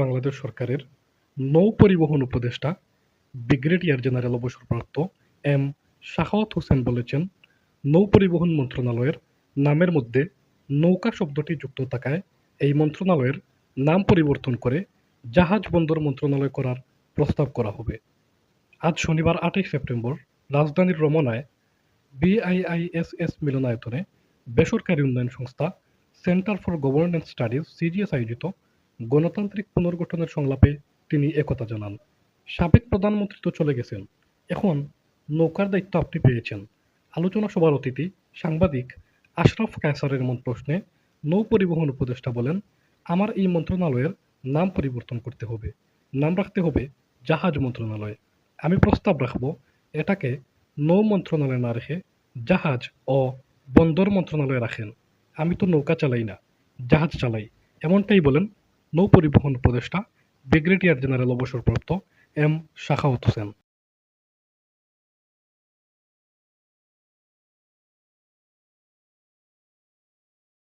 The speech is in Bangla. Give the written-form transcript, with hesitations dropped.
বাংলাদেশ সরকারের নৌ পরিবহন উপদেষ্টা ব্রিগেডিয়ার জেনারেল অবসরপ্রাপ্ত এম সাখাওয়াত হোসেন বলেছেন, নৌ পরিবহন মন্ত্রণালয়ের নামের মধ্যে নৌকা শব্দটি যুক্ত থাকায় এই মন্ত্রণালয়ের নাম পরিবর্তন করে জাহাজ বন্দর মন্ত্রণালয় করার প্রস্তাব করা হবে। আজ শনিবার ৮ই সেপ্টেম্বর রাজধানীর রমনায় বিআইআইএসএস মিলনায়তনে বেসরকারি উন্নয়ন সংস্থা centre for governance studies CGS আয়োজিত গণতান্ত্রিক পুনর্গঠনের সংলাপে তিনি একথা জানান। সাবেক প্রধানমন্ত্রী তো চলে গেছেন, এখন নৌকার দায়িত্ব আপনি পেয়েছেন। আলোচনা সভার অতিথি সাংবাদিক আশরাফ কায়সারের এমন প্রশ্নে নৌ পরিবহন উপদেষ্টা বলেন, আমার এই মন্ত্রণালয়ের নাম পরিবর্তন করতে হবে, নাম রাখতে হবে জাহাজ মন্ত্রণালয়। আমি প্রস্তাব রাখব এটাকে নৌ মন্ত্রণালয় না রেখে জাহাজ ও বন্দর মন্ত্রণালয়ে রাখেন। আমি তো নৌকা চালাই না, জাহাজ চালাই। এমনটাই বলেন নৌ পরিবহন উপদেষ্টা ব্রিগেডিয়ার জেনারেল অবসরপ্রাপ্ত এম সাখাওয়াত হোসেন।